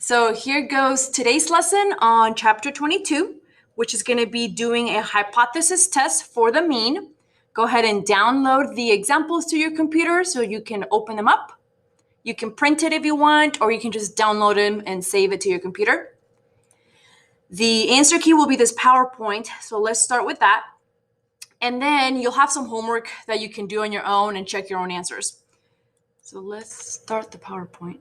So here goes today's lesson on chapter 22, which is going to be doing a hypothesis test for the mean. Go ahead and download the examples to your computer so you can open them up. You can print it if you want, or you can just download them and save it to your computer. The answer key will be this PowerPoint, so let's start with that. And then you'll have some homework that you can do on your own and check your own answers. So let's start the PowerPoint.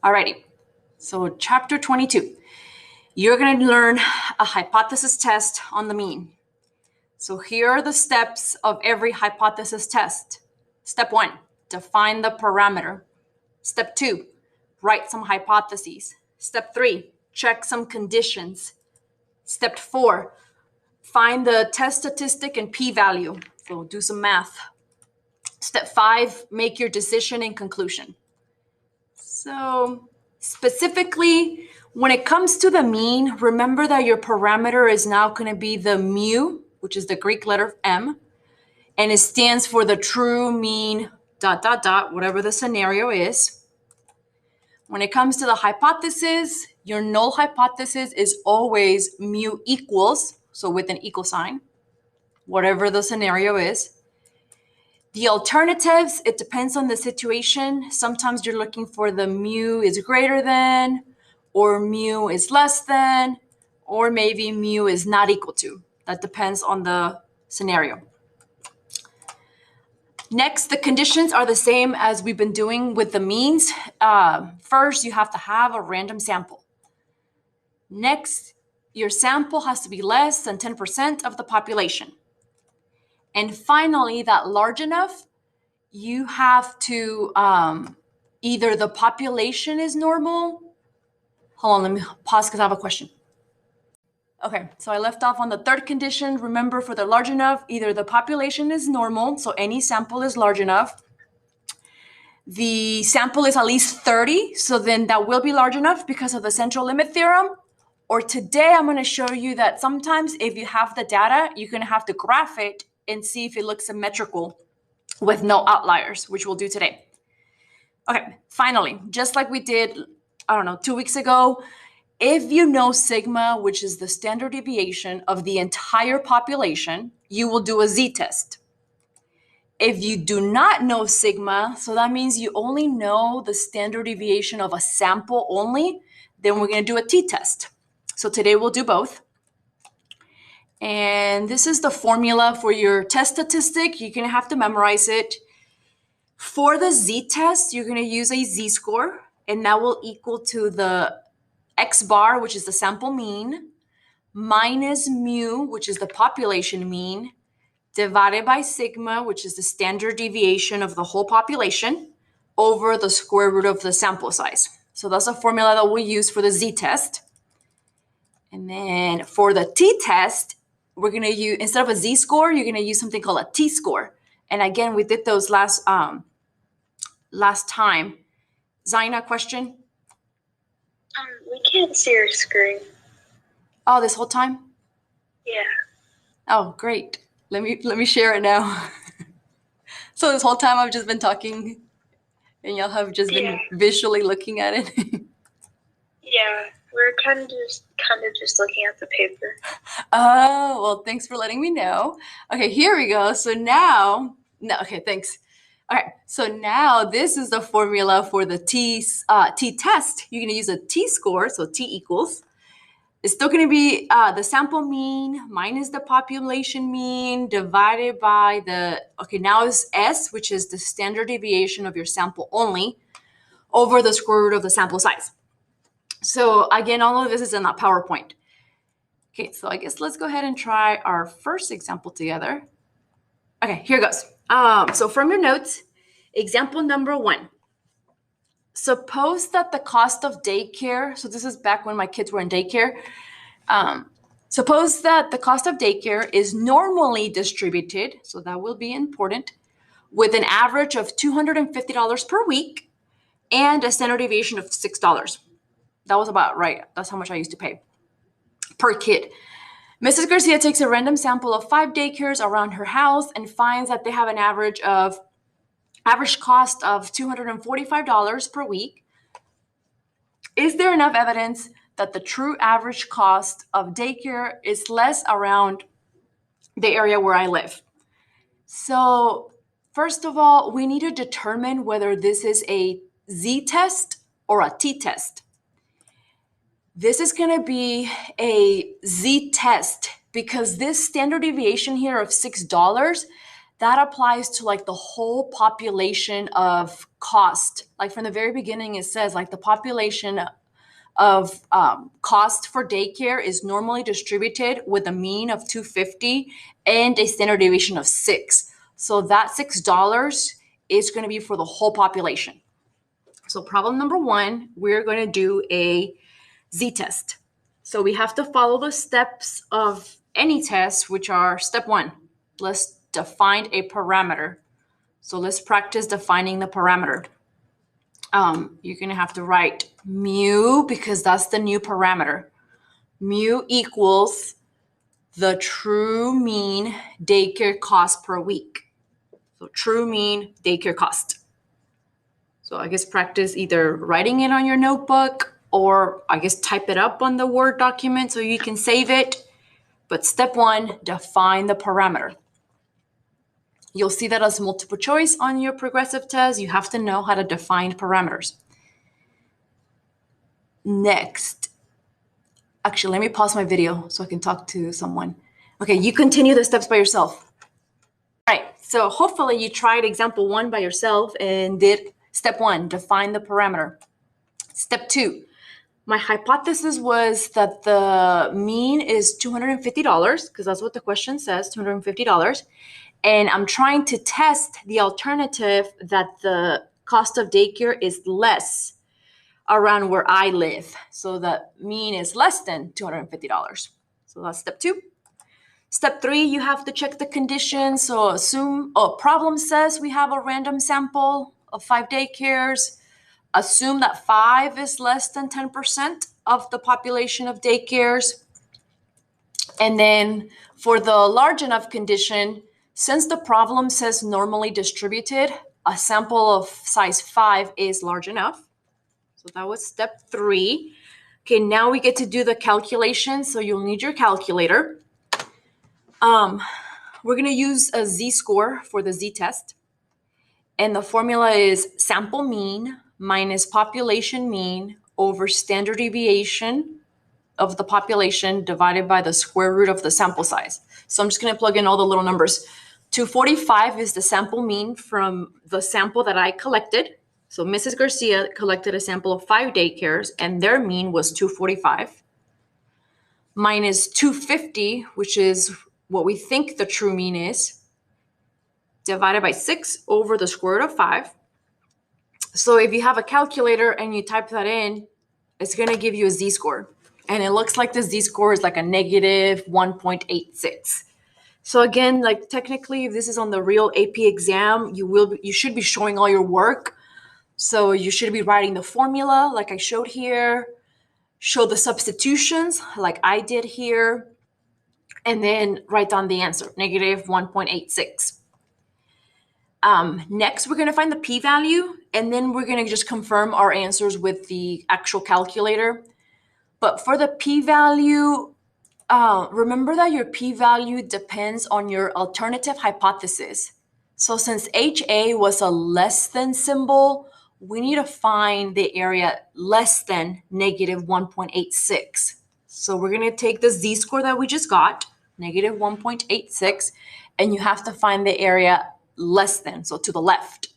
Alrighty, so chapter 22. You're going to learn a hypothesis test on the mean. So here are the steps of every hypothesis test. Step 1, define the parameter. Step 2, write some hypotheses. Step 3, check some conditions. Step 4, find the test statistic and p-value. So do some math. Step 5, make your decision and conclusion. So specifically, when it comes to the mean, remember that your parameter is now going to be the mu, which is the Greek letter M, and it stands for the true mean, ... whatever the scenario is. When it comes to the hypothesis, your null hypothesis is always mu equals, so with an equal sign, whatever the scenario is. The alternatives, it depends on the situation. Sometimes you're looking for the mu is greater than, or mu is less than, or maybe mu is not equal to. That depends on the scenario. Next, the conditions are the same as we've been doing with the means. First, you have to have a random sample. Next, your sample has to be less than 10% of the population. And finally, that large enough, you have to either the population is normal. Hold on, let me pause because I have a question. Okay, so I left off on the third condition. Remember, for the large enough, either the population is normal, so any sample is large enough. The sample is at least 30, so then that will be large enough because of the central limit theorem. Or today, I'm going to show you that sometimes if you have the data, you're going to have to graph it and see if it looks symmetrical with no outliers, which we'll do today. Okay, finally, just like we did, 2 weeks ago, if you know sigma, which is the standard deviation of the entire population, you will do a z-test. If you do not know sigma, so that means you only know the standard deviation of a sample only, then we're going to do a t-test. So today we'll do both. And this is the formula for your test statistic. You're going to have to memorize it. For the z-test, you're going to use a z-score, and that will equal to the x bar, which is the sample mean, minus mu, which is the population mean, divided by sigma, which is the standard deviation of the whole population, over the square root of the sample size. So that's a formula that we'll use for the z-test. And then for the t-test, we're going to use, instead of a z-score, you're going to use something called a t-score. And again, we did those last time. Zaina, question? We can't see your screen. Oh, this whole time? Yeah. Oh, great. Let me share it now. So this whole time I've just been talking and y'all have just been visually looking at it. Yeah, we're kind of just looking at the paper. Oh, well, thanks for letting me know. Okay, here we go. So now, okay, thanks. All right, so now this is the formula for the t-test. You're going to use a t-score, so t equals. It's still going to be the sample mean minus the population mean divided by the, now it's S, which is the standard deviation of your sample only, over the square root of the sample size. So again, all of this is in that PowerPoint. Okay, so I guess let's go ahead and try our first example together. Okay, here goes. So from your notes, example number 1. Suppose that the cost of daycare, so this is back when my kids were in daycare. Suppose that the cost of daycare is normally distributed, so that will be important, with an average of $250 per week and a standard deviation of $6. That was about right. That's how much I used to pay per kid. Mrs. Garcia takes a random sample of 5 daycares around her house and finds that they have an average of average cost of $245 per week. Is there enough evidence that the true average cost of daycare is less around the area where I live? So first of all, we need to determine whether this is a z-test or a t-test. This is going to be a z-test because this standard deviation here of $6, that applies to like the whole population of cost. Like from the very beginning, it says like the population of cost for daycare is normally distributed with a mean of 250 and a standard deviation of 6. So that $6 is going to be for the whole population. So problem number 1, we're going to do a z-test. So we have to follow the steps of any test, which are step 1. Let's define a parameter. So let's practice defining the parameter. You're going to have to write mu because that's the new parameter. Mu equals the true mean daycare cost per week. So true mean daycare cost. So I guess practice either writing it on your notebook or I guess type it up on the Word document so you can save it. But step 1, define the parameter. You'll see that as multiple choice on your progressive test. You have to know how to define parameters. Next, actually, let me pause my video so I can talk to someone. Okay, you continue the steps by yourself. All right, so hopefully you tried example 1 by yourself and did step 1, define the parameter. Step 2, my hypothesis was that the mean is $250 because that's what the question says, $250. And I'm trying to test the alternative that the cost of daycare is less around where I live. So the mean is less than $250. So that's step 2. Step 3, you have to check the conditions. So assume, problem says we have a random sample of 5 daycares. Assume that 5 is less than 10% of the population of daycares. And then for the large enough condition, since the problem says normally distributed, a sample of size 5 is large enough. So that was step 3. Okay, now we get to do the calculation. So you'll need your calculator. We're going to use a z-score for the z-test. And the formula is sample mean minus population mean over standard deviation of the population divided by the square root of the sample size. So I'm just going to plug in all the little numbers. 245 is the sample mean from the sample that I collected. So Mrs. Garcia collected a sample of 5 daycares and their mean was 245. Minus 250, which is what we think the true mean is, divided by 6 over the square root of 5. So if you have a calculator and you type that in, it's going to give you a z-score. And it looks like the z-score is like a negative 1.86. So again, like technically, if this is on the real AP exam, you should be showing all your work. So you should be writing the formula like I showed here, show the substitutions like I did here, and then write down the answer, negative 1.86. Next, we're going to find the p-value, and then we're going to just confirm our answers with the actual calculator. But for the p-value, remember that your p-value depends on your alternative hypothesis. So since HA was a less than symbol, we need to find the area less than negative 1.86. So we're going to take the z-score that we just got, negative 1.86, and you have to find the area less than, so to the left.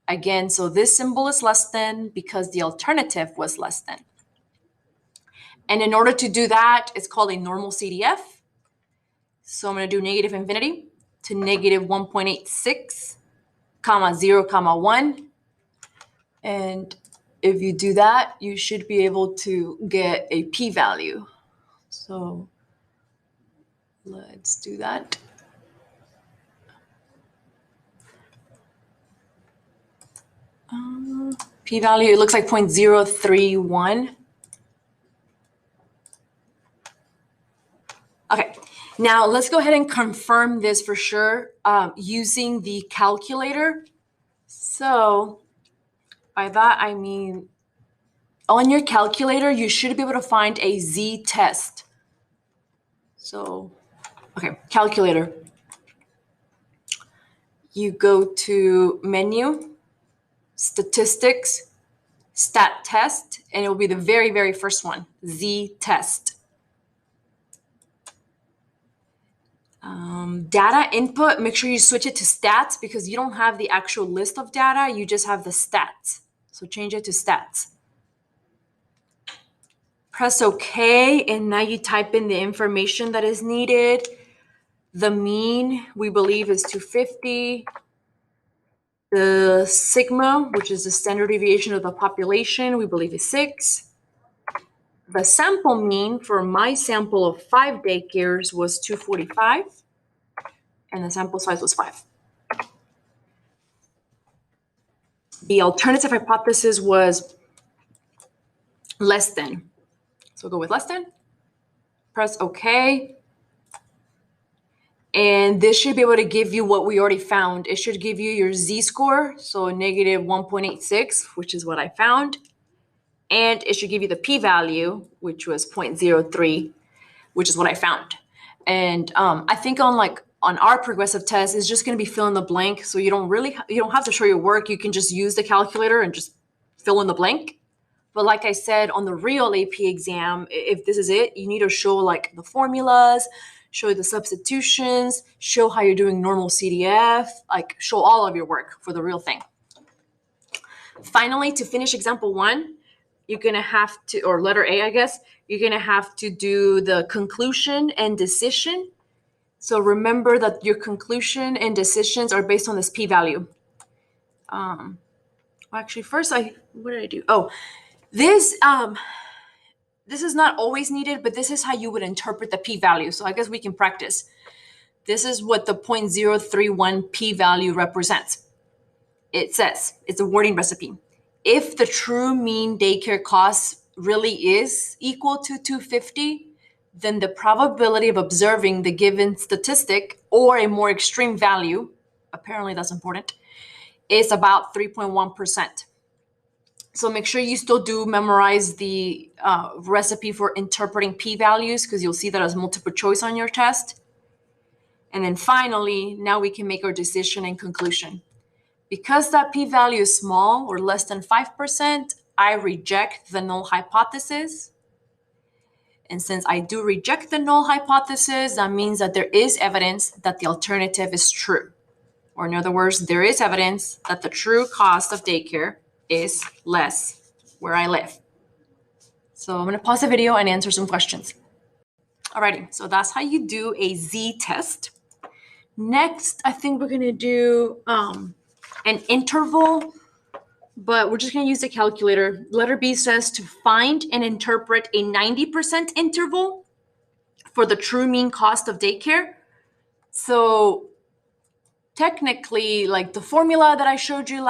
Again, so this symbol is less than because the alternative was less than. And in order to do that, it's called a normal CDF. So I'm going to do negative infinity to negative 1.86, comma 0, comma 1. And if you do that, you should be able to get a p-value. So let's do that. P-value, it looks like 0.031. Okay, now let's go ahead and confirm this for sure using the calculator. So by that, I mean, on your calculator, you should be able to find a z-test. So, okay, calculator. You go to menu, statistics, stat test, and it will be the very, very first one, z-test. Data input, make sure you switch it to stats because you don't have the actual list of data, you just have the stats. So change it to stats. Press OK, and now you type in the information that is needed. The mean, we believe, is 250. The sigma, which is the standard deviation of the population, we believe is 6. The sample mean for my sample of 5 daycares was 245, and the sample size was 5. The alternative hypothesis was less than. So go with less than. Press OK. And this should be able to give you what we already found. It should give you your z-score, so negative 1.86, which is what I found. And it should give you the p-value, which was 0.03, which is what I found. And I think on our progressive test, it's just going to be fill in the blank. So you don't have to show your work. You can just use the calculator and just fill in the blank. But like I said, on the real AP exam, if this is it, you need to show like the formulas, show the substitutions, show how you're doing normal CDF, like show all of your work for the real thing. Finally, to finish example 1, you're going to have to, or letter A, I guess, you're going to have to do the conclusion and decision. So remember that your conclusion and decisions are based on this p-value. Actually, first, what did I do? Oh, this is not always needed, but this is how you would interpret the p-value. So I guess we can practice. This is what the 0.031 p-value represents. It says, it's a wording recipe. If the true mean daycare cost really is equal to 250, then the probability of observing the given statistic or a more extreme value, apparently that's important, is about 3.1%. So make sure you still do memorize the recipe for interpreting p-values because you'll see that as multiple choice on your test. And then finally, now we can make our decision and conclusion. Because that p-value is small or less than 5%, I reject the null hypothesis. And since I do reject the null hypothesis, that means that there is evidence that the alternative is true. Or in other words, there is evidence that the true cost of daycare is less where I live. So I'm going to pause the video and answer some questions. Alrighty, so that's how you do a z-test. Next, I think we're going to do an interval, but we're just going to use the calculator. Letter B says to find and interpret a 90% interval for the true mean cost of daycare. So technically, like the formula that I showed you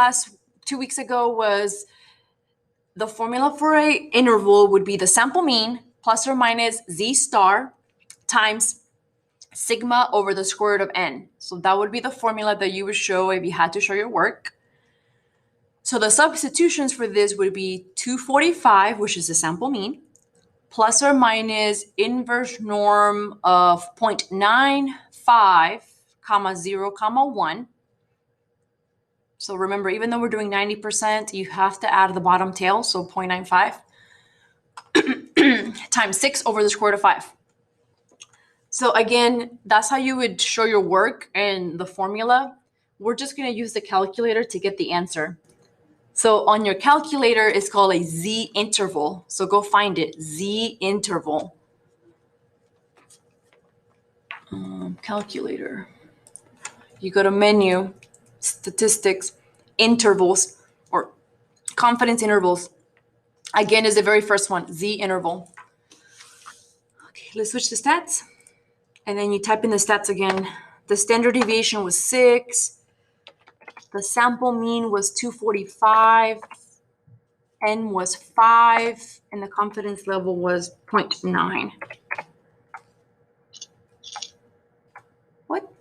2 weeks ago was the formula for a interval would be the sample mean plus or minus z star times sigma over the square root of n. So that would be the formula that you would show if you had to show your work. So the substitutions for this would be 245, which is the sample mean, plus or minus inverse norm of 0.95, comma 0, comma 1. So remember, even though we're doing 90%, you have to add the bottom tail, so 0.95 times 6 over the square root of 5. So again, that's how you would show your work and the formula. We're just going to use the calculator to get the answer. So on your calculator, it's called a z-interval. So go find it, z-interval. Calculator. You go to menu, statistics, intervals, or confidence intervals. Again, is the very first one, z-interval. Okay, let's switch to stats. And then you type in the stats again. The standard deviation was 6. The sample mean was 245. N was 5. And the confidence level was 0.9. What?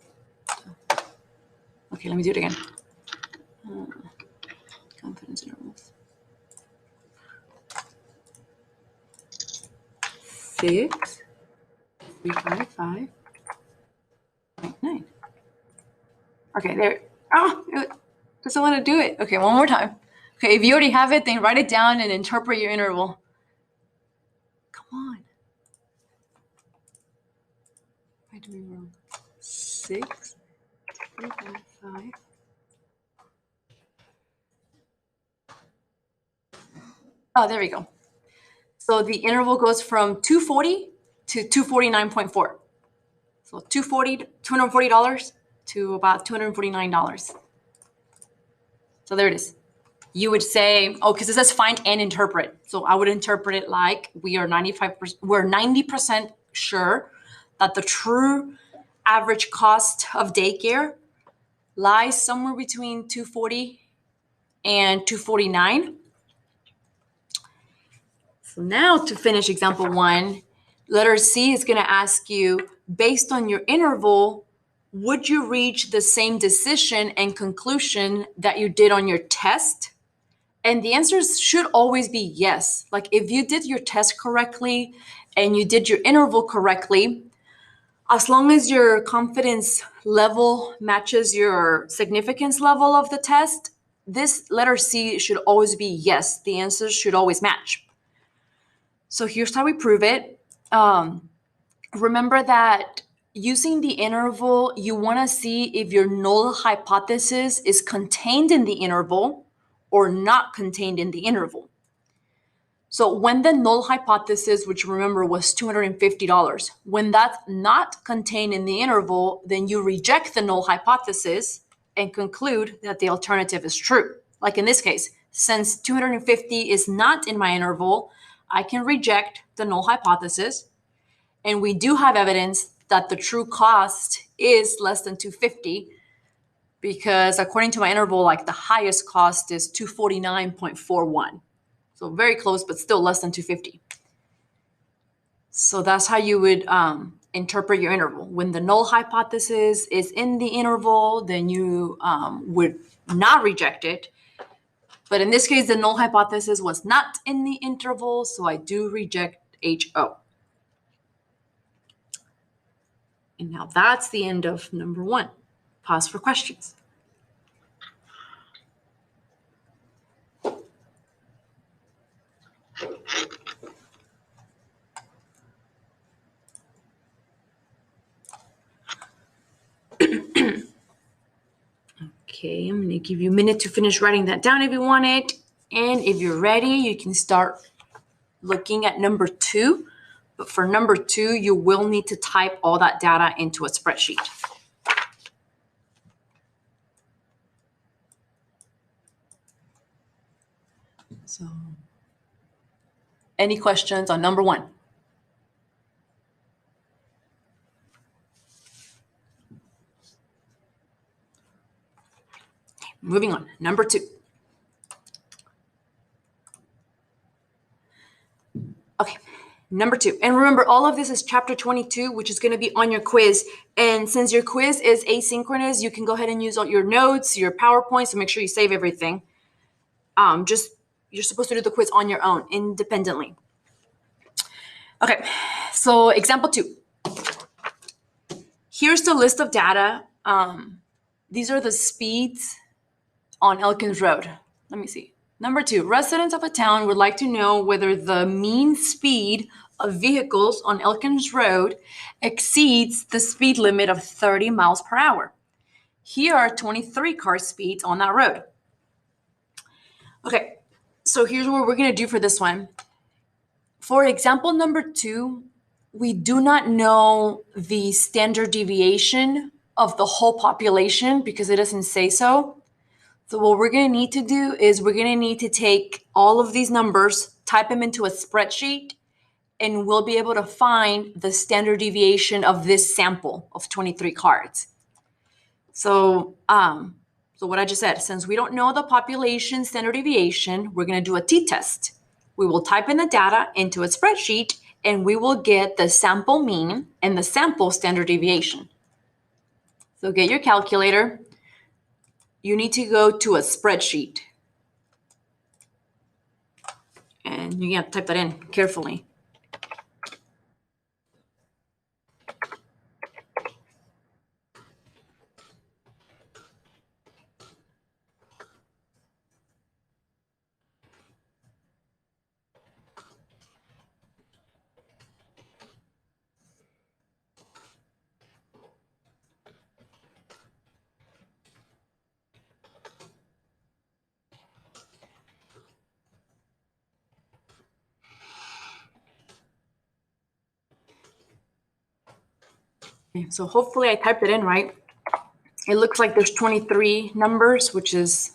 Okay, let me do it again. confidence intervals. 6, 355.9. Okay, there. Oh, it doesn't want to do it. Okay, one more time. Okay, if you already have it, then write it down and interpret your interval. Come on. Why do we wrong? 6, 355. Oh, there we go. So the interval goes from 240 to 249.4. So $240 to about $249. So there it is. You would say, oh, because it says find and interpret. So I would interpret it like we're 90% sure that the true average cost of daycare lies somewhere between 240 and 249. So now to finish example 1, letter C is going to ask you, based on your interval, would you reach the same decision and conclusion that you did on your test? And the answers should always be yes. Like if you did your test correctly and you did your interval correctly, as long as your confidence level matches your significance level of the test, this letter C should always be yes. The answers should always match. So here's how we prove it. Remember that using the interval, you want to see if your null hypothesis is contained in the interval or not contained in the interval. So when the null hypothesis, which remember was $250, when that's not contained in the interval, then you reject the null hypothesis and conclude that the alternative is true. Like in this case, since 250 is not in my interval, I can reject the null hypothesis. And we do have evidence that the true cost is less than 250 because according to my interval, like the highest cost is 249.41. So very close, but still less than 250. So that's how you would interpret your interval. When the null hypothesis is in the interval, then you would not reject it. But in this case, the null hypothesis was not in the interval, so I do reject HO. And now that's the end of number 1. Pause for questions. Okay, I'm going to give you a minute to finish writing that down if you want it. And if you're ready, you can start looking at number 2. But for number 2, you will need to type all that data into a spreadsheet. So, any questions on number 1? Moving on, number 2. Okay, number 2. And remember, all of this is chapter 22, which is going to be on your quiz. And since your quiz is asynchronous, you can go ahead and use all your notes, your PowerPoint, so make sure you save everything. You're supposed to do the quiz on your own, independently. Okay, so example 2. Here's the list of data. These are the speeds on Elkins Road. Let me see. Number 2, residents of a town would like to know whether the mean speed of vehicles on Elkins Road exceeds the speed limit of 30 miles per hour. Here are 23 car speeds on that road. Okay, so here's what we're going to do for this one. For example number 2, we do not know the standard deviation of the whole population because it doesn't say so. So what we're going to need to do is we're going to need to take all of these numbers, type them into a spreadsheet, and we'll be able to find the standard deviation of this sample of 23 cards. So what I just said, since we don't know the population standard deviation, we're going to do a t-test. We will type in the data into a spreadsheet, and we will get the sample mean and the sample standard deviation. So get your calculator. You need to go to a spreadsheet. And you have to type that in carefully. Okay, so hopefully I typed it in right. It looks like there's 23 numbers, which is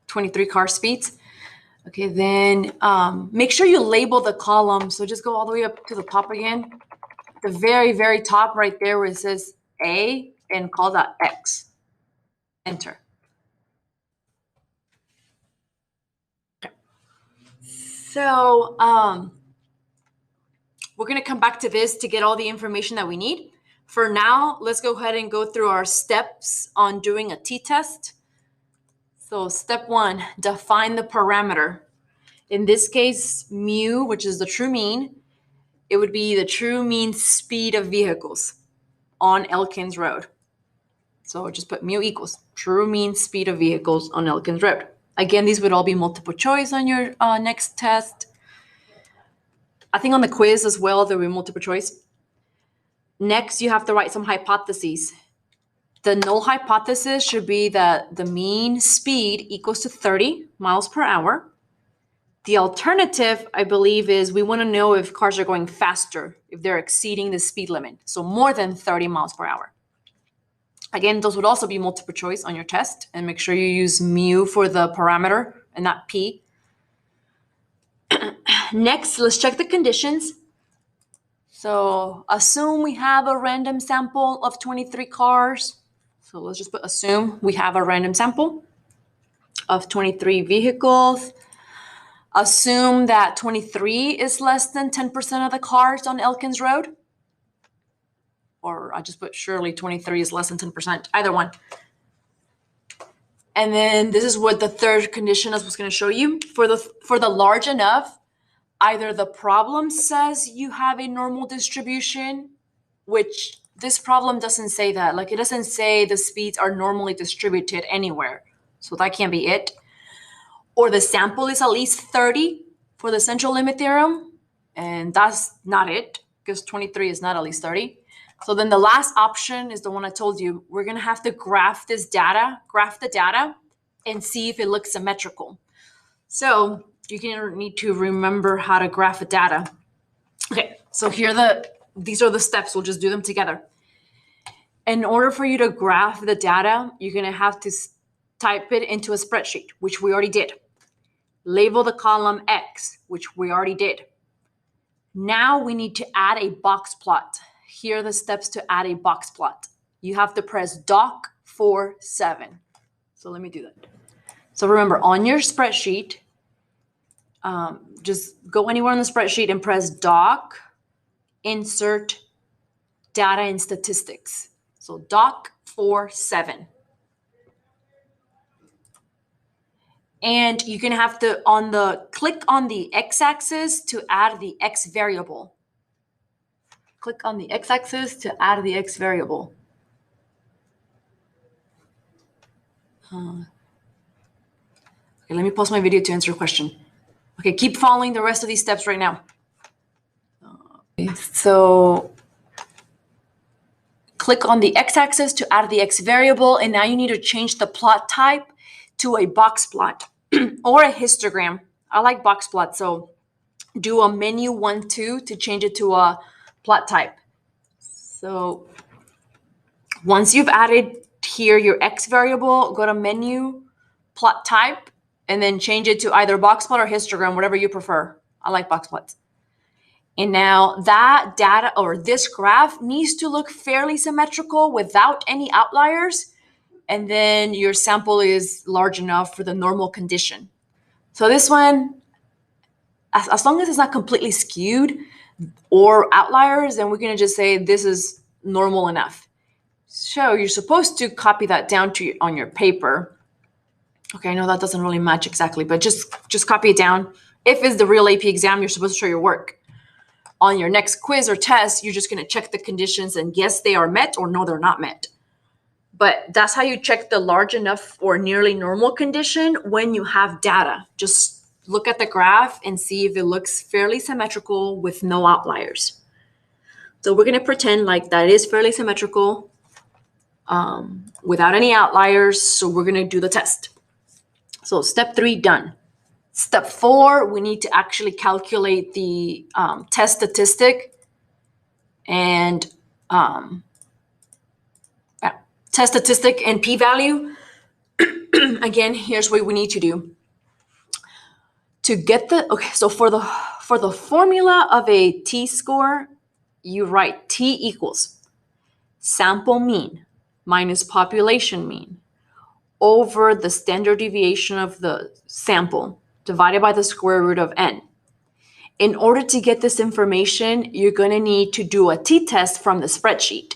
23 car speeds. Okay, then make sure you label the column. So just go all the way up to the top again. The very, very top right there where it says A and call that X. Enter. Okay. So we're going to come back to this to get all the information that we need. For now, let's go ahead and go through our steps on doing a t-test. So step 1, define the parameter. In this case, mu, which is the true mean, it would be the true mean speed of vehicles on Elkins Road. So just put mu equals true mean speed of vehicles on Elkins Road. Again, these would all be multiple choice on your next test. I think on the quiz as well, there will be multiple choice. Next, you have to write some hypotheses. The null hypothesis should be that the mean speed equals to 30 miles per hour. The alternative, I believe, is we want to know if cars are going faster, if they're exceeding the speed limit. So more than 30 miles per hour. Again, those would also be multiple choice on your test. And make sure you use mu for the parameter and not p. Next, let's check the conditions. So assume we have a random sample of 23 cars. So let's just put assume we have a random sample of 23 vehicles. Assume that 23 is less than 10% of the cars on Elkins Road. Or I just put surely 23 is less than 10%, either one. And then this is what the third condition I was going to show you. For the large enough, either the problem says you have a normal distribution, which this problem doesn't say that. Like it doesn't say the speeds are normally distributed anywhere. So that can't be it. Or the sample is at least 30 for the central limit theorem. And that's not it because 23 is not at least 30. So then the last option is the one I told you. We're going to have to graph the data, and see if it looks symmetrical. So you're going to need to remember how to graph the data. Okay, so these are the steps. We'll just do them together. In order for you to graph the data, you're going to have to type it into a spreadsheet, which we already did. Label the column X, which we already did. Now we need to add a box plot. Here are the steps to add a box plot. You have to press doc 47. So let me do that. So remember, on your spreadsheet, just go anywhere on the spreadsheet and press doc, insert data and statistics. So doc 47. And you're going to have to, click on the x-axis to add the x variable. Click on the x-axis to add the x variable. Okay, let me pause my video to answer a question. Okay, keep following the rest of these steps right now. Okay, so click on the x-axis to add the x variable, and now you need to change the plot type to a box plot or a histogram. I like box plot, so do a menu 1-2 to change it to a plot type. So once you've added here your x variable, go to menu, plot type, and then change it to either box plot or histogram, whatever you prefer. I like box plots. And now that data or this graph needs to look fairly symmetrical without any outliers. And then your sample is large enough for the normal condition. So this one, as long as it's not completely skewed or outliers, then we're going to just say this is normal enough. So you're supposed to copy that down on your paper. Okay, I know that doesn't really match exactly, but just copy it down. If it's the real AP exam, you're supposed to show your work. On your next quiz or test, you're just going to check the conditions and yes, they are met or no, they're not met. But that's how you check the large enough or nearly normal condition when you have data. Just look at the graph and see if it looks fairly symmetrical with no outliers. So we're going to pretend like that is fairly symmetrical without any outliers. So we're going to do the test. So step 3 done. Step 4, we need to actually calculate the test statistic and p-value. Again, here's what we need to do. To get so for the formula of a t-score, you write t equals sample mean minus population mean over the standard deviation of the sample divided by the square root of n. In order to get this information, you're going to need to do a t-test from the spreadsheet.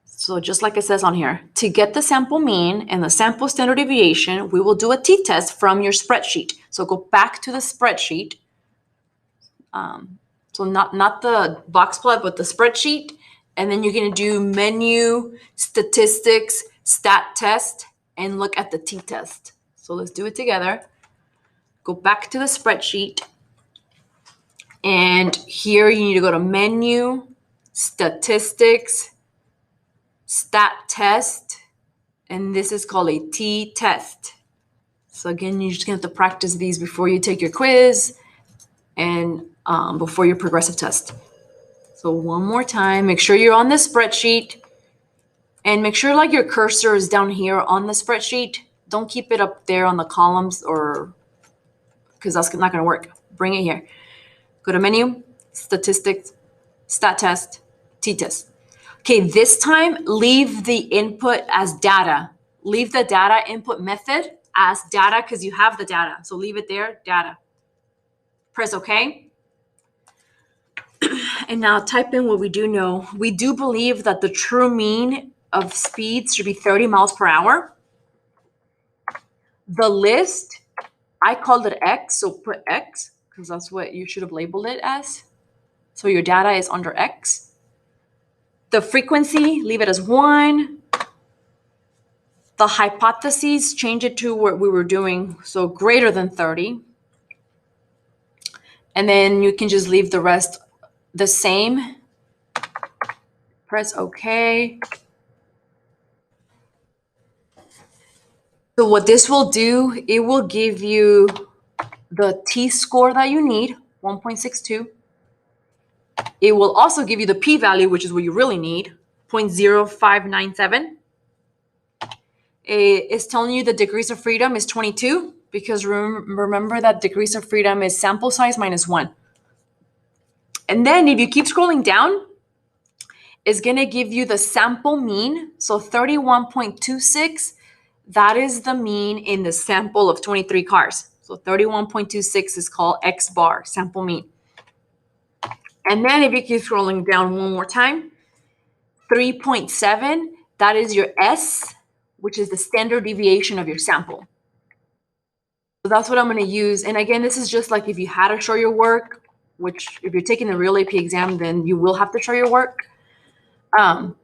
So just like it says on here, to get the sample mean and the sample standard deviation, we will do a t-test from your spreadsheet. So go back to the spreadsheet. So not the box plot, but the spreadsheet. And then you're going to do menu, statistics, stat test, and look at the t-test. So let's do it together. Go back to the spreadsheet. And here you need to go to menu, statistics, stat test, and this is called a t-test. So again, you're just going to have to practice these before you take your quiz and before your progressive test. So one more time, make sure you're on the spreadsheet and make sure like your cursor is down here on the spreadsheet. Don't keep it up there on the columns or because that's not going to work. Bring it here. Go to menu, statistics, stat test, t-test. Okay, this time leave the input as data. Leave the data input method as data because you have the data. So leave it there, data. Press OK. And now type in what we do know. We do believe that the true mean of speeds should be 30 miles per hour. The list, I called it X, so put X because that's what you should have labeled it as. So your data is under X. The frequency, leave it as 1. The hypotheses, change it to what we were doing, so greater than 30. And then you can just leave the rest the same. Press OK. So what this will do, it will give you the t-score that you need, 1.62. It will also give you the p-value, which is what you really need, 0.0597. It's telling you the degrees of freedom is 22 because remember that degrees of freedom is sample size minus 1. And then if you keep scrolling down, it's going to give you the sample mean. So 31.26, that is the mean in the sample of 23 cars. So 31.26 is called X bar, sample mean. And then if you keep scrolling down one more time, 3.7, that is your S, which is the standard deviation of your sample. So that's what I'm going to use. And again, this is just like if you had to show your work, which if you're taking a real AP exam, then you will have to show your work.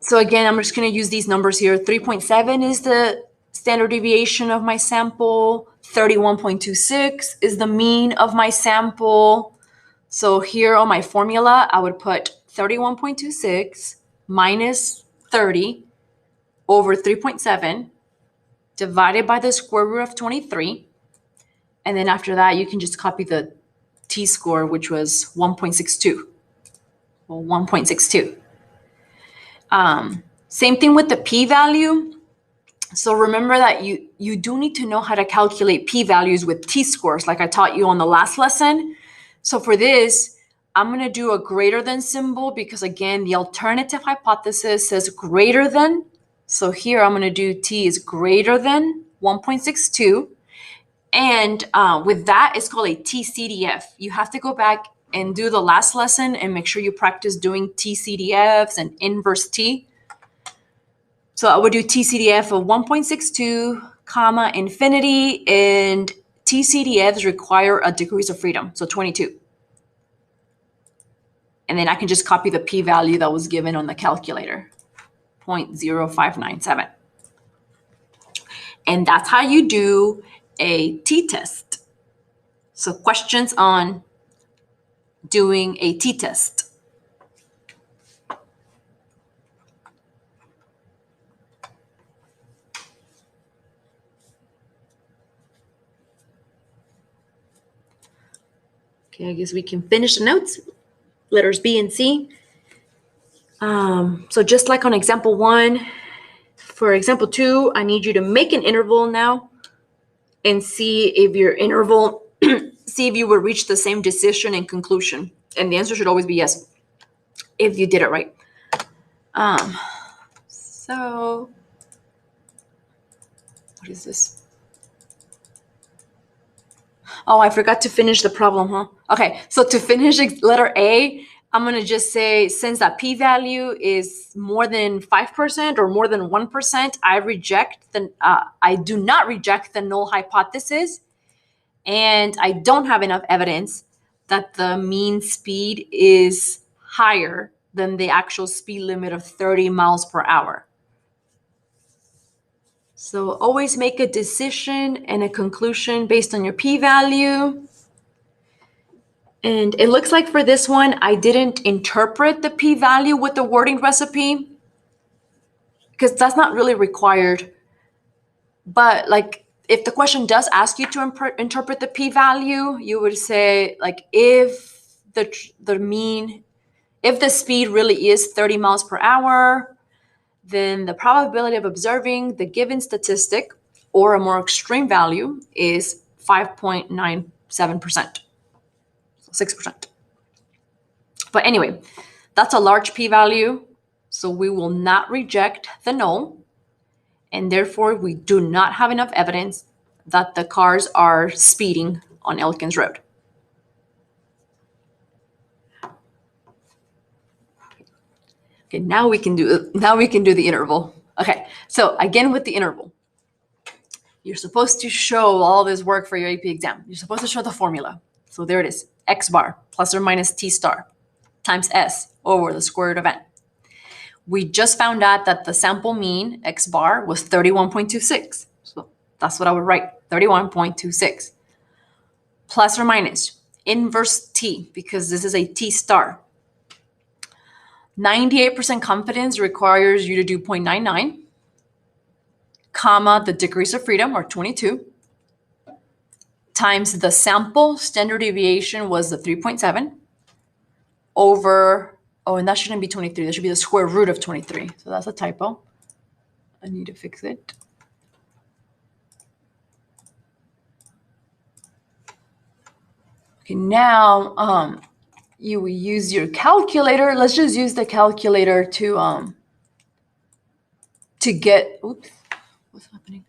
So again, I'm just going to use these numbers here. 3.7 is the standard deviation of my sample. 31.26 is the mean of my sample. So here on my formula, I would put 31.26 minus 30 over 3.7 divided by the square root of 23. And then after that, you can just copy the t-score, which was 1.62. Well, 1.62. Same thing with the p-value. So remember that you do need to know how to calculate p-values with t-scores like I taught you on the last lesson. So for this, I'm going to do a greater than symbol because, again, the alternative hypothesis says greater than. So here I'm going to do t is greater than 1.62. And with that, it's called a TCDF. You have to go back and do the last lesson and make sure you practice doing TCDFs and inverse T. So I would do TCDF of 1.62 comma, infinity, and TCDFs require a degrees of freedom, so 22. And then I can just copy the p-value that was given on the calculator, 0.0597. And that's how you do a t-test. So questions on doing a t-test. Okay, I guess we can finish the notes. Letters B and C. So just like on example 1, for example 2, I need you to make an interval now and see if your interval, see if you will reach the same decision and conclusion. And the answer should always be yes, if you did it right. So what is this? Oh, I forgot to finish the problem, huh? Okay, so to finish letter A, I'm going to just say, since that p-value is more than 5% or more than 1%, I do not reject the null hypothesis, and I don't have enough evidence that the mean speed is higher than the actual speed limit of 30 miles per hour. So always make a decision and a conclusion based on your p-value. And it looks like for this one, I didn't interpret the p-value with the wording recipe because that's not really required. But like if the question does ask you to interpret the p-value, you would say like if the speed really is 30 miles per hour, then the probability of observing the given statistic or a more extreme value is 5.97%, 6%. But anyway, that's a large p-value, so we will not reject the null, and therefore we do not have enough evidence that the cars are speeding on Elkins Road. Okay, now we can do the interval. Okay, so again with the interval, you're supposed to show all this work for your AP exam. You're supposed to show the formula. So there it is, x bar plus or minus t star times s over the square root of n. We just found out that the sample mean, x bar, was 31.26. So that's what I would write, 31.26. Plus or minus, inverse t, because this is a t star. 98% confidence requires you to do 0.99, comma, the degrees of freedom, or 22, times the sample standard deviation was the 3.7, over, oh, and that shouldn't be 23. That should be the square root of 23. So that's a typo. I need to fix it. Okay, now you will use your calculator. Let's just use the calculator to get, oops, what's happening?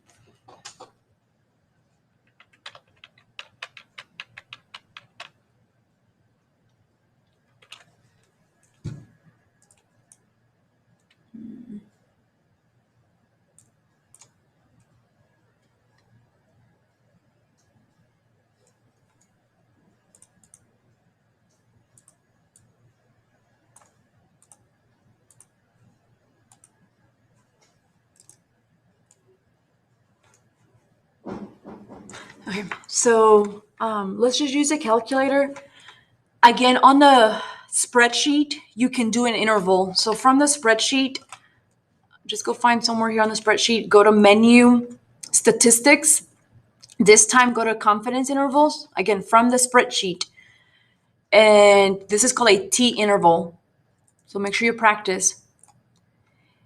Okay, so let's just use a calculator. Again, on the spreadsheet, you can do an interval. So from the spreadsheet, just go find somewhere here on the spreadsheet, go to menu, statistics. This time, go to confidence intervals, again, from the spreadsheet. And this is called a T interval. So make sure you practice.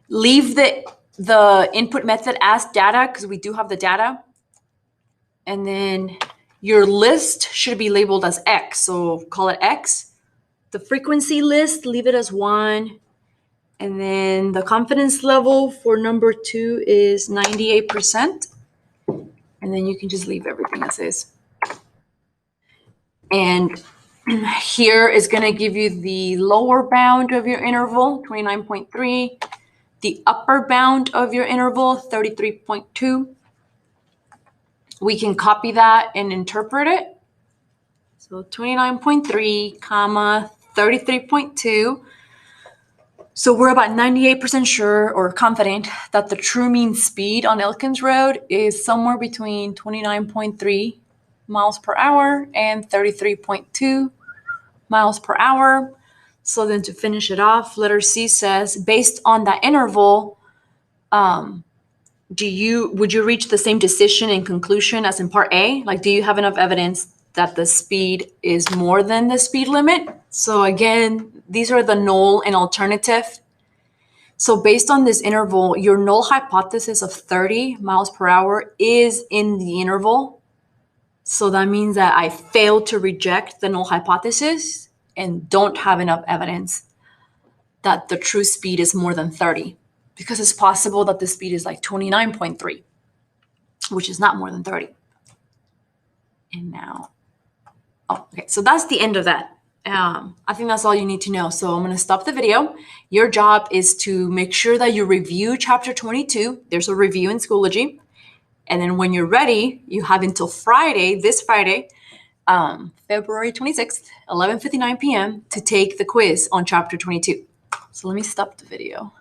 Leave the input method as data, because we do have the data. And then your list should be labeled as X. So call it X. The frequency list, leave it as 1. And then the confidence level for number 2 is 98%. And then you can just leave everything as is. And here is going to give you the lower bound of your interval, 29.3, the upper bound of your interval, 33.2. we can copy that and interpret it. So 29.3, comma, 33.2. So we're about 98% sure or confident that the true mean speed on Elkins Road is somewhere between 29.3 miles per hour and 33.2 miles per hour. So then to finish it off, letter C says, based on that interval, would you reach the same decision and conclusion as in part A? Like, do you have enough evidence that the speed is more than the speed limit? So again, these are the null and alternative. So based on this interval, your null hypothesis of 30 miles per hour is in the interval. So that means that I failed to reject the null hypothesis and don't have enough evidence that the true speed is more than 30, because it's possible that the speed is like 29.3, which is not more than 30. And now, okay, so that's the end of that. I think that's all you need to know. So I'm going to stop the video. Your job is to make sure that you review chapter 22. There's a review in Schoology. And then when you're ready, you have until Friday, this Friday, February 26th, 11:59 p.m. to take the quiz on chapter 22. So let me stop the video.